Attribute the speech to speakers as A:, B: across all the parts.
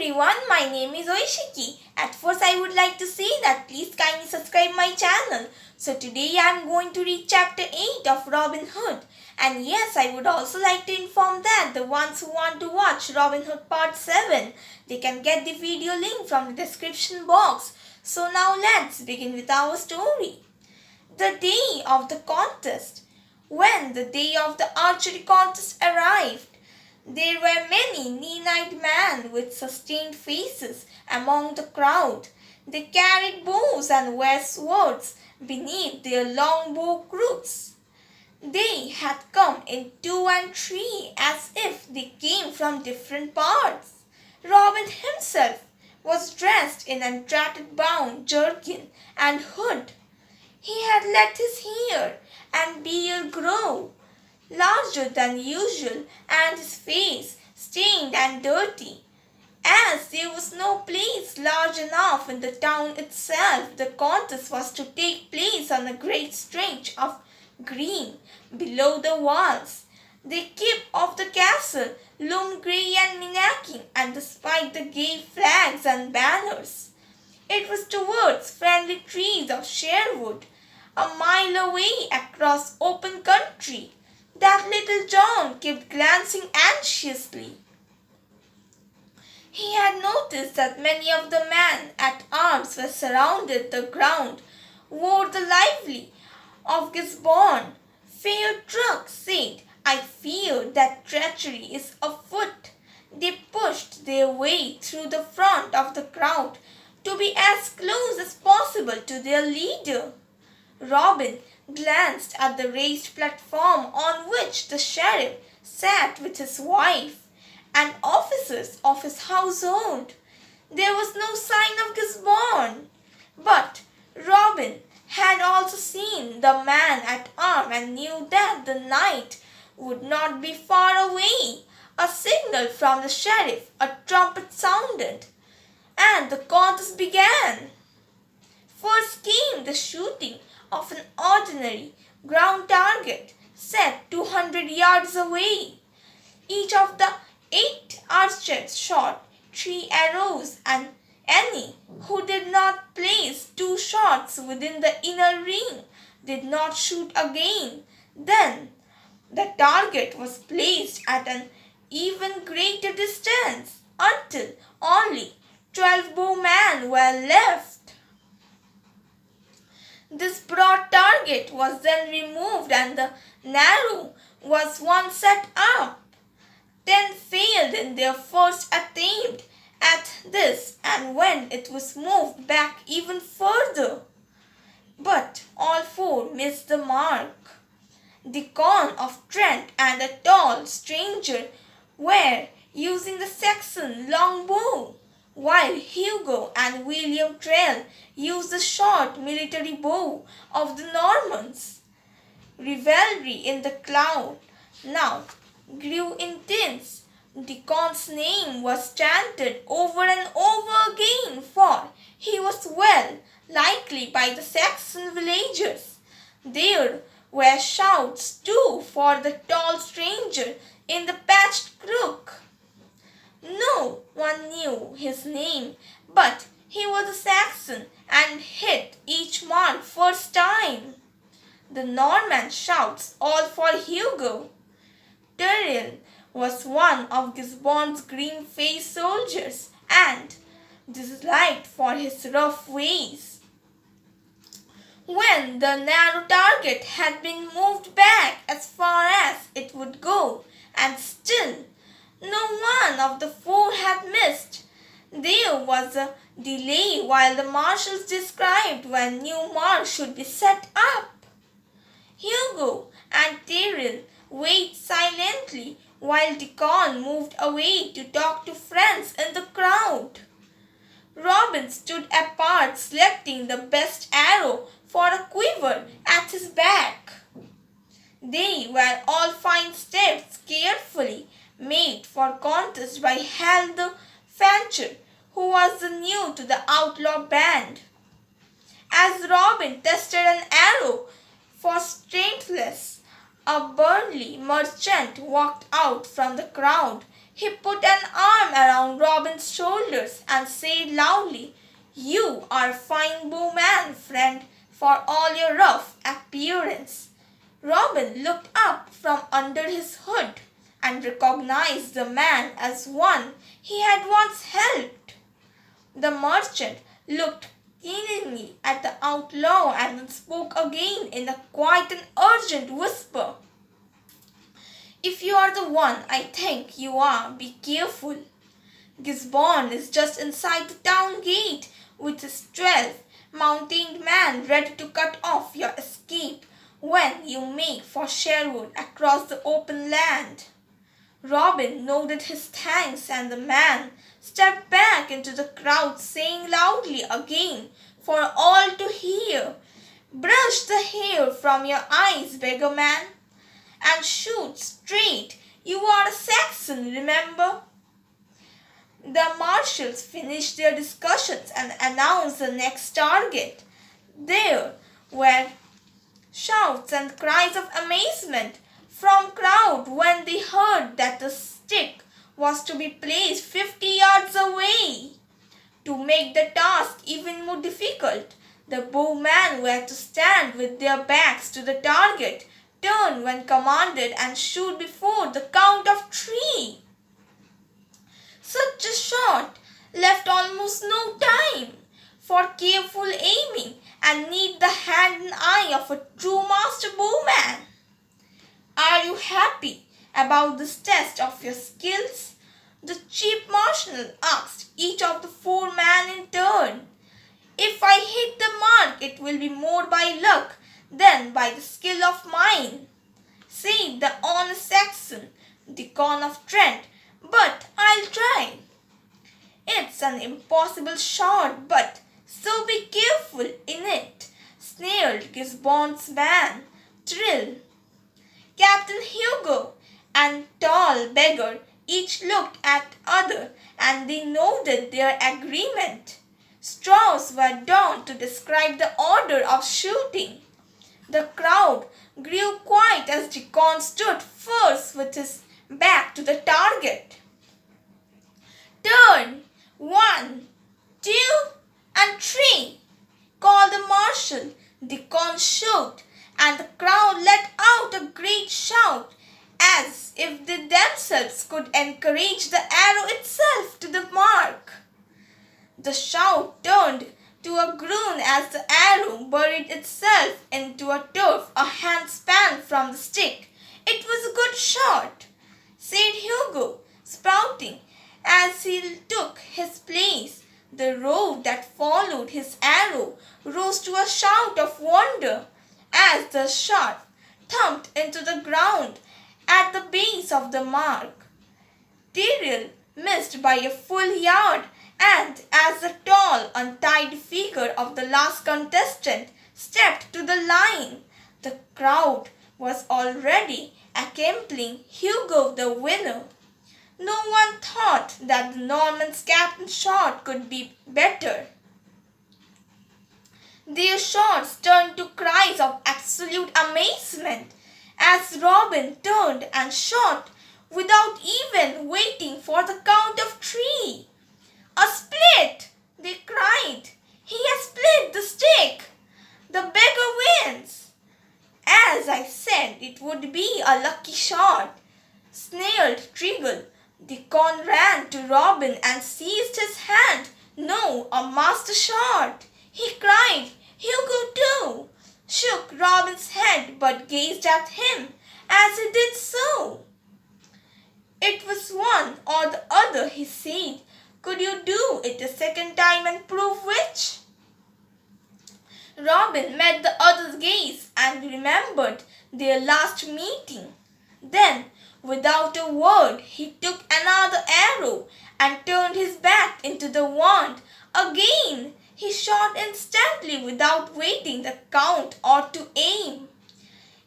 A: everyone, my name is Oishiki. At first I would like to say that please kindly subscribe my channel. So today I am going to read chapter 8 of Robin Hood. And yes, I would also like to inform that the ones who want to watch Robin Hood part 7, they can get the video link from the description box. So now let's begin with our story. The day of the contest. When the day of the archery contest arrived, there were many keen-eyed men with sustained faces among the crowd. They carried bows and wore swords beneath their long bow crooks. They had come in 2 and 3 as if they came from different parts. Robin himself was dressed in a tattered-bound jerkin and hood. He had let his hair and beard grow larger than usual, and his face stained and dirty. As there was no place large enough in the town itself, the contest was to take place on a great stretch of green below the walls. The keep of the castle loomed grey and menacing, and despite the gay flags and banners, it was towards friendly trees of Sherwood, a mile away across open country, that little John kept glancing anxiously. He had noticed that many of the men at arms were surrounded the ground, wore the livery of Gisborne. Fair Truck said, "I fear that treachery is afoot." They pushed their way through the front of the crowd to be as close as possible to their leader. Robin glanced at the raised platform on which the sheriff sat with his wife and officers of his household. There was no sign of Gisborne, but Robin had also seen the man at arms and knew that the knight would not be far away. A signal from the sheriff, a trumpet sounded, and the contest began. First came the shooting of an ordinary ground target set 200 yards away. Each of the 8 archers shot 3 arrows, and any who did not place 2 shots within the inner ring did not shoot again. Then the target was placed at an even greater distance until only 12 bowmen were left. This broad target was then removed and the narrow was once set up. 10 failed in their first attempt at this, and when it was moved back even further, but all 4 missed the mark. Deacon of Trent and a tall stranger were using the Saxon longbow, while Hugo and William Trell used the short military bow of the Normans. Revelry in the crowd now grew intense. Deacon's name was chanted over and over again, for he was well liked by the Saxon villagers. There were shouts too for the tall stranger in the patched cloak. No one knew his name, but he was a Saxon and hit each mark first time. The Norman shouts all for Hugo. Tyrrell was one of Gisborne's green-faced soldiers and disliked for his rough ways. When the narrow target had been moved back as far as it would go, and still no one of the 4 had missed, there was a delay while the marshals described when new marks should be set up. Hugo and Tyrrell waited silently while Deacon moved away to talk to friends in the crowd. Robin stood apart, selecting the best arrow for a quiver at his back. They were all fine steps carefully made for contest by Hal the Fancher, who was new to the outlaw band. As Robin tested an arrow for strengthless, a burly merchant walked out from the crowd He put an arm around Robin's shoulders and said loudly, "You are a fine bowman, friend, for all your rough appearance." Robin looked up from under his hood and recognized the man as one he had once helped. The merchant looked keenly at the outlaw and then spoke again in a quiet and urgent whisper. "If you are the one I think you are, be careful. Gisborne is just inside the town gate with his 12 mounted men ready to cut off your escape when you make for Sherwood across the open land." Robin nodded his thanks and the man stepped back into the crowd saying loudly again for all to hear, "Brush the hair from your eyes, beggar man, and shoot straight. You are a Saxon, remember." The marshals finished their discussions and announced the next target. There were shouts and cries of amazement from crowd when they heard that the stick was to be placed 50 yards away. To make the task even more difficult, the bowmen were to stand with their backs to the target, turn when commanded, and shoot before the count of 3. Such a shot left almost no time for careful aiming and need the hand and eye of a true master bowman. "Are you happy about this test of your skills?" the chief marshal asked each of the 4 men in turn. "If I hit the mark, it will be more by luck than by the skill of mine," said the honest Saxon, Deacon of Trent, "but I'll try." "It's an impossible shot, but so be careful in it," sneered Gisborne's man, Trill. Captain Hugo and tall beggar each looked at other and they nodded their agreement. Straws were drawn to describe the order of shooting. The crowd grew quiet as Deacon stood first with his back to the target. "Turn! 1, 2, and 3!" called the marshal. Deacon shouted, and the crowd let out a great shout, as if they themselves could encourage the arrow itself to the mark. The shout turned to a groan as the arrow buried itself into a turf a handspan from the stick. "It was a good shot," said Hugo, spouting as he took his place. The roar that followed his arrow rose to a shout of wonder as the shot thumped into the ground at the base of the mark. Tyrrell missed by a full yard, and as the tall, untidy figure of the last contestant stepped to the line, the crowd was already acclaiming Hugo the winner. No one thought that the Norman's captain's shot could be better. Their shots turned to cries of absolute amazement as Robin turned and shot without even waiting for the count of 3. "A split!" they cried. "He has split the stick! The beggar wins!" "As I said, it would be a lucky shot," sneered Triggle. Deacon ran to Robin and seized his hand. "No, a master shot!" he cried. Hugo too shook Robin's head but gazed at him as he did so. "It was one or the other," he said. "Could you do it a second time and prove which?" Robin met the other's gaze and remembered their last meeting. Then, without a word, he took another arrow and turned his back into the wand. Again, he shot instantly without waiting the count or to aim.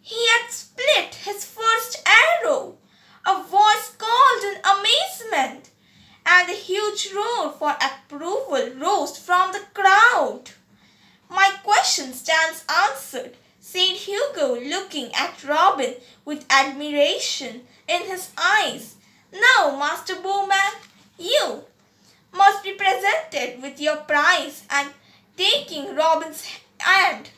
A: He had split his first arrow. A voice called in amazement, and a huge roar for approval rose from the crowd. "My question stands answered," said Hugo, looking at Robin with admiration in his eyes. Now, Master Bowman, you must be presented with your prize, and taking Robin's hand,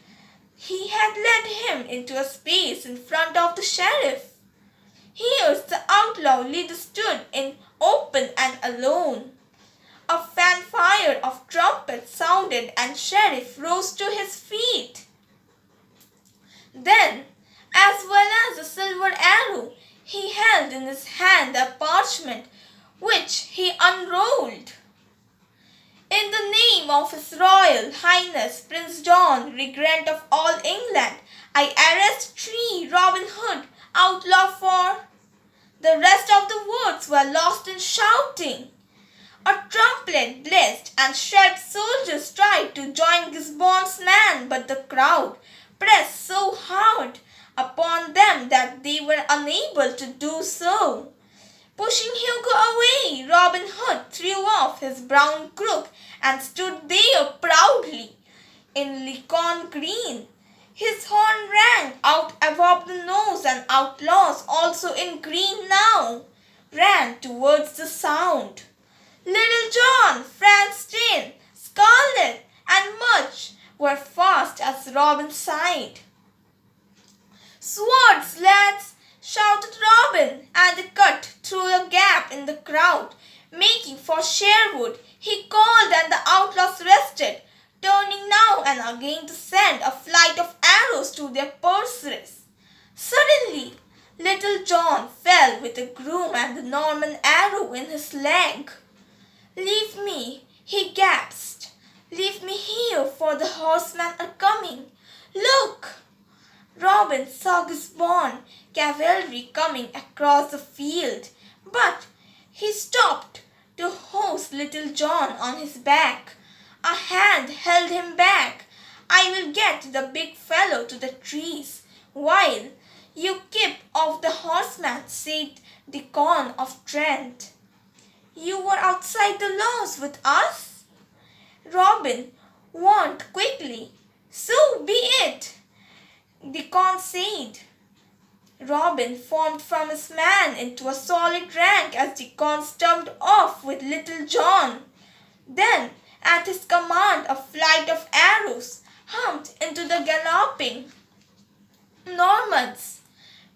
A: he had led him into a space in front of the sheriff. Here the outlaw leader stood in open and alone. A fanfare of trumpets sounded and Sheriff rose to his feet. Then, as well as a silver arrow, he held in his hand a parchment which he unrolled. In the name of His Royal Highness Prince John, Regent of all England, I arrest Robin Hood, outlaw for... The rest of the words were lost in shouting. A trumpet blazed and sheriff's soldiers tried to join Gisborne's men, but the crowd pressed so hard upon them that they were unable to do so. Pushing Hugo away, Robin Hood threw off his brown cloak and stood there proudly in Lincoln green. His horn rang out above the nose, and outlaws, also in green now, ran towards the sound. Little John, Franstein, Scarlet, and Much were fast at Robin's side. "Swords, lads!" shouted Robin, and he cut through a gap in the crowd, making for Sherwood. He called, and the outlaws rested, turning now and again to send a flight of arrows to their pursuers. Suddenly, Little John fell with a groom and the Norman arrow in his leg. "Leave me," he gasped. "Leave me here, for the horsemen are coming. Look!" Robin saw Gisborne cavalry coming across the field, but he stopped to hoist Little John on his back. A hand held him back. "I will get the big fellow to the trees, while you keep off the horseman," said the Con of Trent. "You were outside the laws with us?" Robin warned quickly. "So be it," the Con said. Robin formed from his men into a solid rank as the Con stormed off with Little John. Then, at his command, a flight of arrows hummed into the galloping Normans,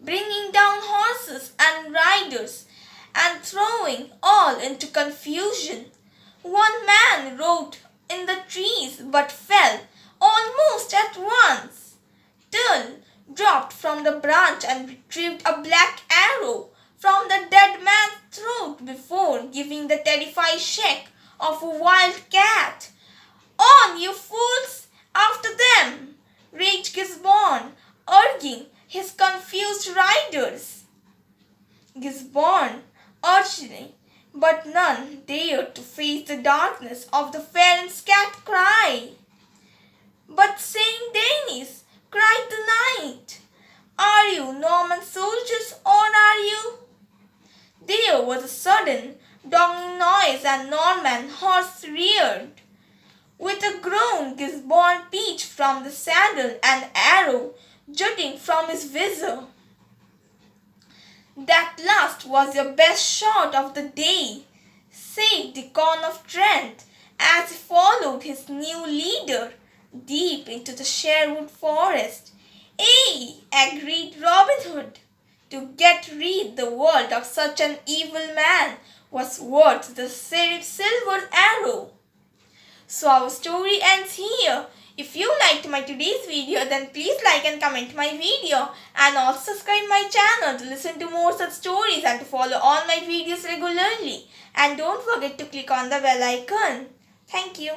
A: bringing down horses and riders and throwing all into confusion. One man rode in the trees but fell almost at once. Tull dropped from the branch and retrieved a black arrow from the dead man's throat before giving the terrified shake of a wild cat. "On, you fools! After them!" raged Gisborne, urging his confused riders. Gisborne urged, but none dared to face the darkness of the fair and scat cry. "But Saint Denis," cried the knight, "are you Norman soldiers, or are you—" There was a sudden donging noise, and Norman horse reared. With a groan, Gisborne pitched from the saddle, an arrow jutting from his visor. "That last was your best shot of the day," said the Con of Trent, as he followed his new leader deep into the Sherwood forest. "Aye," agreed Robin Hood. To get rid the world of such an evil man was worth the sheriff's silver arrow. So our story ends here. If you liked my today's video, then please like and comment my video, and also subscribe my channel to listen to more such stories and to follow all my videos regularly. And don't forget to click on the bell icon. Thank you.